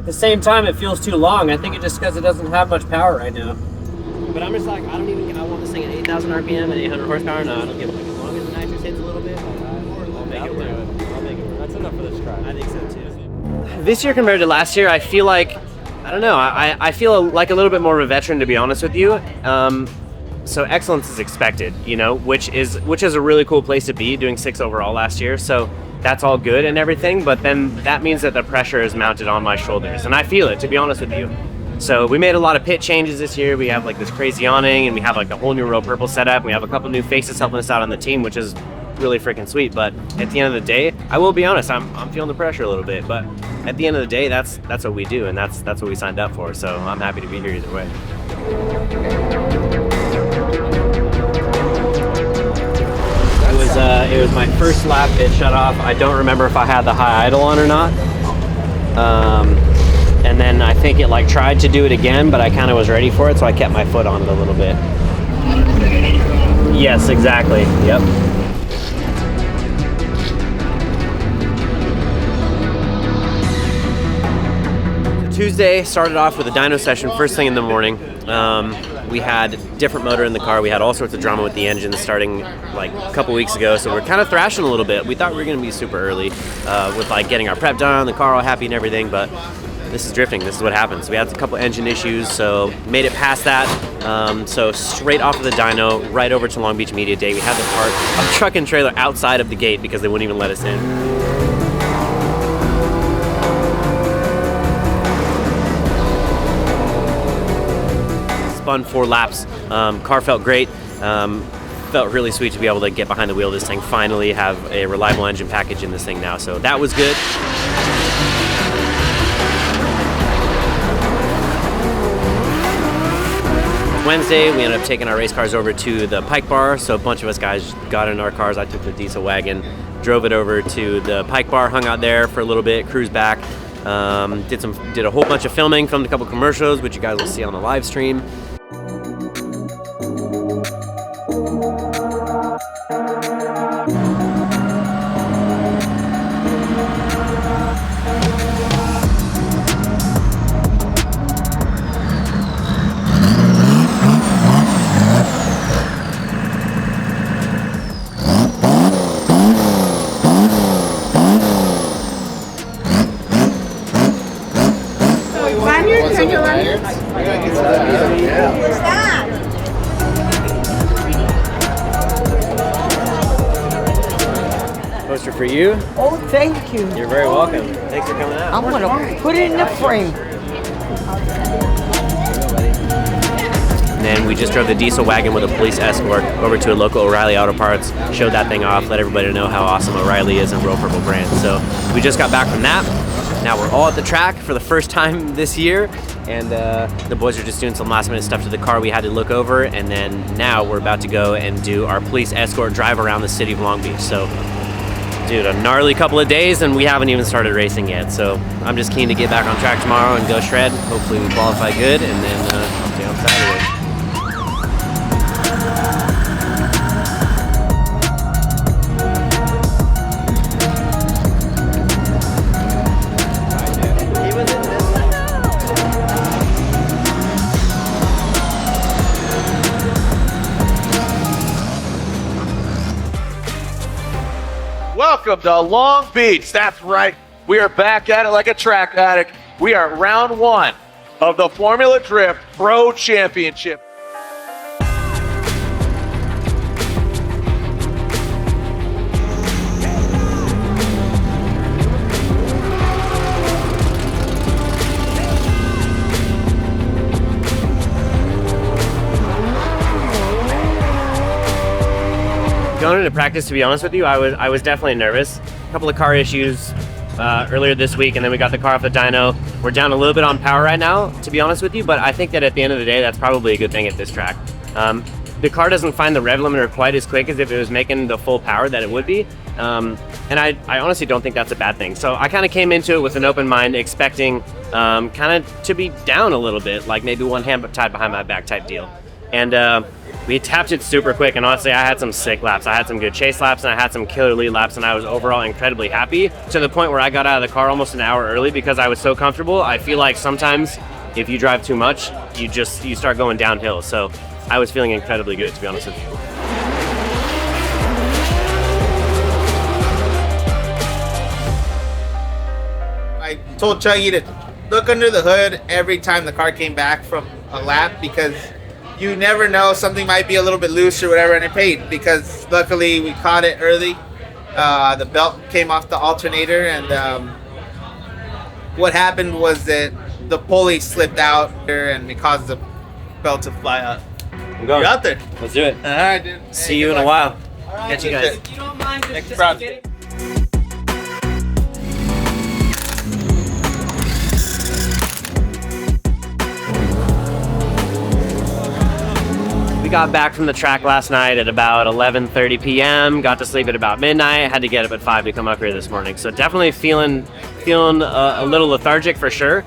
At the same time, it feels too long. I think it's just because it doesn't have much power right now. But I'm just like, I want this thing at 8,000 RPM and 800 horsepower. No, I don't give a fuck. As long as the nitrous hits a little bit, I'll make it work. I'll make it work. That's enough for this try. I think so too. This year compared to last year, I feel like, I don't know, I feel like a little bit more of a veteran, to be honest with you. So excellence is expected, you know, which is a really cool place to be, doing 6 overall last year. So that's all good and everything, but then that means that the pressure is mounted on my shoulders, and I feel it, to be honest with you. So we made a lot of pit changes this year. We have like this crazy awning, and we have like a whole new row purple setup. We have a couple new faces helping us out on the team, which is really freaking sweet. But at the end of the day, I will be honest, I'm feeling the pressure a little bit. But at the end of the day, that's what we do, and that's what we signed up for. So I'm happy to be here either way. It was my first lap. It shut off. I don't remember if I had the high idle on or not. And then I think it like tried to do it again, but I kind of was ready for it, so I kept my foot on it a little bit. Yes, exactly. Yep. Tuesday started off with a dyno session first thing in the morning. We had a different motor in the car. We had all sorts of drama with the engine starting like a couple weeks ago, so we're kind of thrashing a little bit. We thought we were going to be super early with like getting our prep done, the car all happy and everything, but this is drifting. This is what happens. We had a couple engine issues, so made it past that. So straight off of the dyno, right over to Long Beach Media Day. We had to park a truck and trailer outside of the gate because they wouldn't even let us in. Spun 4 laps. Car felt great. Felt really sweet to be able to get behind the wheel of this thing. Finally have a reliable engine package in this thing now. So that was good. Wednesday, we ended up taking our race cars over to the Pike Bar. So a bunch of us guys got in our cars. I took the diesel wagon, drove it over to the Pike Bar, hung out there for a little bit, cruised back. Did a whole bunch of filming, filmed a couple commercials, which you guys will see on the live stream. What's that? Poster for you. Oh, thank you. You're very welcome. Thanks for coming out. I'm gonna put it in the frame. And then we just drove the diesel wagon with a police escort over to a local O'Reilly Auto Parts, showed that thing off, let everybody know how awesome O'Reilly is and Royal Purple brand. So we just got back from that. Now we're all at the track for the first time this year, and the boys are just doing some last minute stuff to the car we had to look over, and then now we're about to go and do our police escort drive around the city of Long Beach. So, dude, a gnarly couple of days, and we haven't even started racing yet. So I'm just keen to get back on track tomorrow and go shred. Hopefully we qualify good, and then I'll see you on Saturday. Welcome to Long Beach. That's right. We are back at it like a track addict. We are round 1 of the Formula Drift Pro Championship. Going into practice, to be honest with you, I was definitely nervous. A couple of car issues earlier this week, and then we got the car off the dyno. We're down a little bit on power right now, to be honest with you, but I think that at the end of the day, that's probably a good thing at this track. The car doesn't find the rev limiter quite as quick as if it was making the full power that it would be, and I honestly don't think that's a bad thing. So I kind of came into it with an open mind, expecting kind of to be down a little bit, like maybe one hand tied behind my back type deal. And We tapped it super quick, and honestly, I had some sick laps. I had some good chase laps, and I had some killer lead laps, and I was overall incredibly happy, to the point where I got out of the car almost an hour early because I was so comfortable. I feel like sometimes if you drive too much, you start going downhill. So I was feeling incredibly good, to be honest with you. I told Chuggy to look under the hood every time the car came back from a lap, because you never know, something might be a little bit loose or whatever, and it paid because luckily we caught it early. The belt came off the alternator, and what happened was that the pulley slipped out and it caused the belt to fly out. I'm going. You're out there. Let's do it. All right, dude. See you in a while. Catch you guys. You don't mind just We got back from the track last night at about 11:30 p.m. Got to sleep at about midnight. Had to get up at 5 to come up here this morning. So definitely feeling a little lethargic for sure.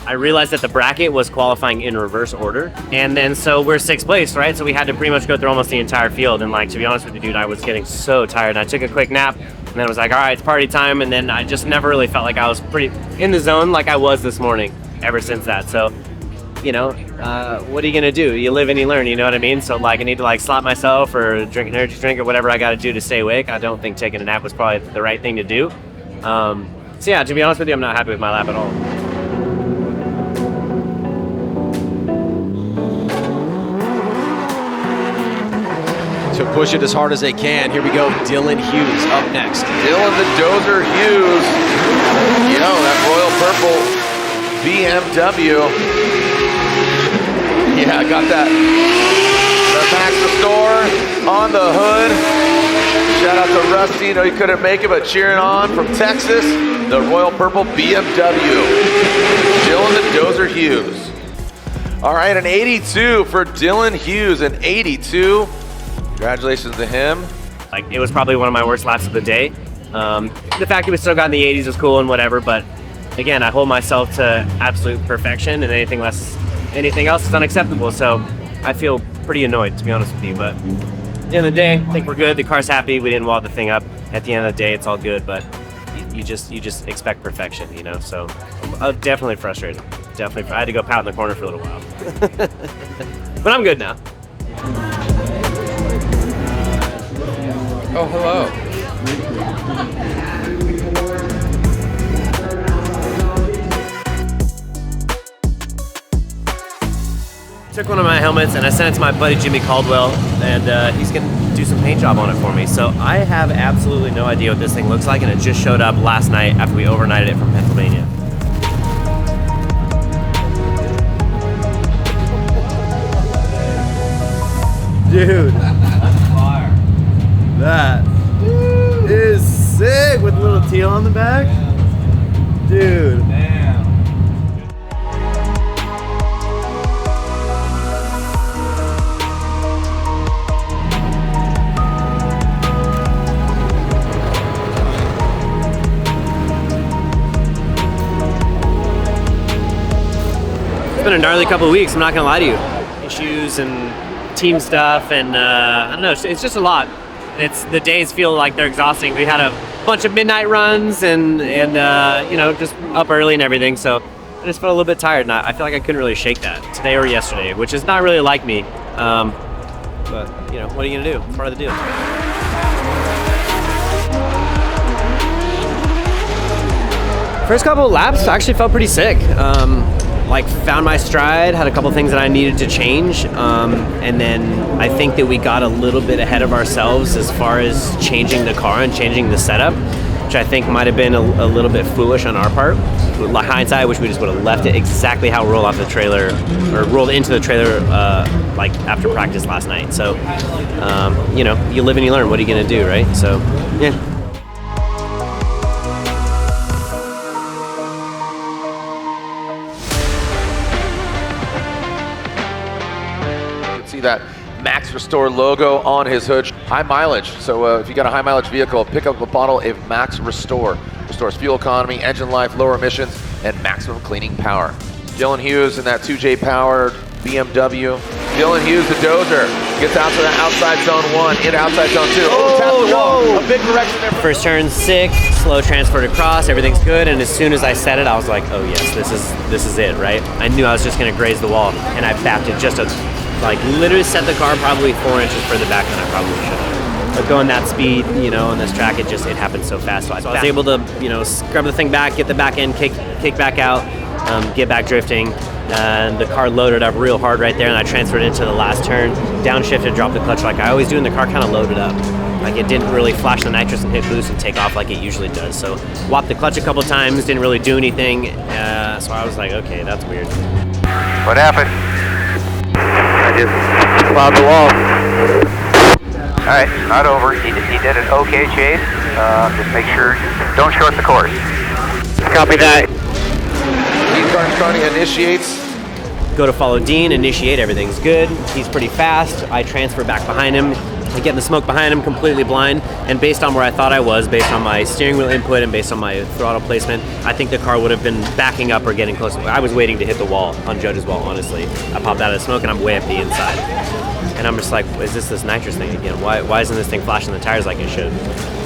I realized that the bracket was qualifying in reverse order, and then so we're 6th place, right? So we had to pretty much go through almost the entire field. And like, to be honest with you, dude, I was getting so tired. And I took a quick nap, and then I was like, all right, it's party time. And then I just never really felt like I was pretty in the zone like I was this morning ever since that. So, you know, what are you gonna do? You live and you learn, you know what I mean? So like, I need to like slap myself or drink an energy drink or whatever I got to do to stay awake. I don't think taking a nap was probably the right thing to do. So yeah, to be honest with you, I'm not happy with my lap at all. To push it as hard as they can. Here we go, Dylan Hughes up next. Dylan the Dozer Hughes. Yo, that royal purple BMW. Yeah, got that. The Max Restore on the hood. Shout out to Rusty. No, he couldn't make it, but cheering on from Texas, the royal purple BMW. Dylan the Dozer Hughes. All right, an 82 for Dylan Hughes, an 82. Congratulations to him. Like, it was probably one of my worst laps of the day. The fact that we still got in the 80s was cool and whatever, but again, I hold myself to absolute perfection, and anything else is unacceptable. So I feel pretty annoyed, to be honest with you. But at the end of the day, I think we're good. The car's happy. We didn't wall the thing up. At the end of the day, it's all good. But you just expect perfection, you know. So I'm definitely frustrated. Definitely, I had to go pout in the corner for a little while. But I'm good now. Oh, hello. Took one of my helmets and I sent it to my buddy Jimmy Caldwell, and he's gonna do some paint job on it for me. So I have absolutely no idea what this thing looks like, and it just showed up last night after we overnighted it from Pennsylvania. Dude, that is sick with a little teal on the back. Dude. It's been a gnarly couple of weeks, I'm not gonna lie to you. Issues and team stuff, and I don't know, it's just a lot. The days feel like they're exhausting. We had a bunch of midnight runs and you know, just up early and everything, so I just felt a little bit tired, and I feel like I couldn't really shake that today or yesterday, which is not really like me. But you know, what are you gonna do? It's part of the deal. First couple of laps actually felt pretty sick. Like, found my stride, had a couple things that I needed to change, and then I think that we got a little bit ahead of ourselves as far as changing the car and changing the setup, which I think might have been a little bit foolish on our part. With hindsight, I wish we just would have left it exactly how it rolled off the trailer, or rolled into the trailer, like after practice last night. So, you know, you live and you learn. What are you gonna do, right? So, yeah. See that Max Restore logo on his hood. High mileage, so if you got a high mileage vehicle, pick up a bottle of Max Restore. Restores fuel economy, engine life, lower emissions, and maximum cleaning power. Dylan Hughes in that 2J powered BMW. Dylan Hughes, the dozer, gets out to the outside zone 1, into outside zone 2. Oh, taps the wall. A big correction there. First turn 6, slow transferred across, everything's good, and as soon as I said it, I was like, oh yes, this is it, right? I knew I was just gonna graze the wall, and I backed it just literally set the car probably 4 inches further back than I probably should have. But going that speed, you know, on this track, it happened so fast. So I was able to, you know, scrub the thing back, get the back end, kick back out, get back drifting. And the car loaded up real hard right there, and I transferred into the last turn, downshifted, dropped the clutch like I always do, and the car kind of loaded up. Like it didn't really flash the nitrous and hit boost and take off like it usually does. So whopped the clutch a couple times, didn't really do anything. So I was like, okay, that's weird. What happened? I just plowed the wall. All right, not over. He did an okay chase. Just make sure, don't short the course. Copy that. Carney initiates. Go to follow Dean, initiate, everything's good. He's pretty fast. I transfer back behind him. I get in the smoke behind him, completely blind. And based on where I thought I was, based on my steering wheel input and based on my throttle placement, I think the car would have been backing up or getting close. I was waiting to hit the wall, on Judge's wall, honestly. I popped out of the smoke and I'm way up the inside. And I'm just like, is this nitrous thing again? Why isn't this thing flashing the tires like it should?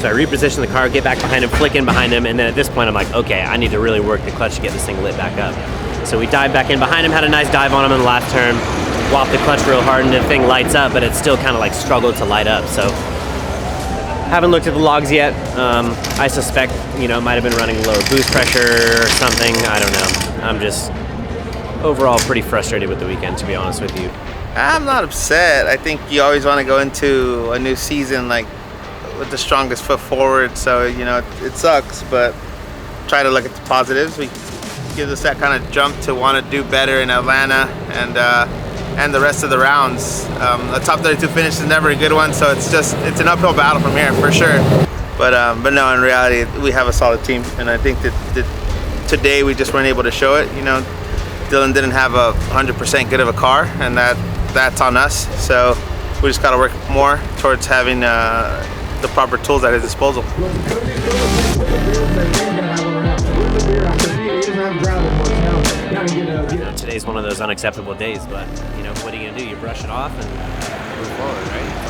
So I reposition the car, get back behind him, flick in behind him, and then at this point I'm like, okay, I need to really work the clutch to get this thing lit back up. So we dived back in behind him, had a nice dive on him in the last turn, whopped the clutch real hard, and the thing lights up, but it still kind of like struggled to light up. So haven't looked at the logs yet. I suspect, you know, it might have been running lower boost pressure or something. I don't know. I'm just overall pretty frustrated with the weekend, to be honest with you. I'm not upset. I think you always want to go into a new season like with the strongest foot forward. So, you know, it sucks, but try to look at the positives. We gives us that kind of jump to want to do better in Atlanta and the rest of the rounds. A top 32 finish is never a good one, so it's an uphill battle from here for sure. But no, in reality, we have a solid team, and I think that today we just weren't able to show it. You know, Dylan didn't have a 100% good of a car, and that's on us. So we just got to work more towards having the proper tools at his disposal. You know, today's one of those unacceptable days, but you know, what are you gonna do? You brush it off and move forward, right?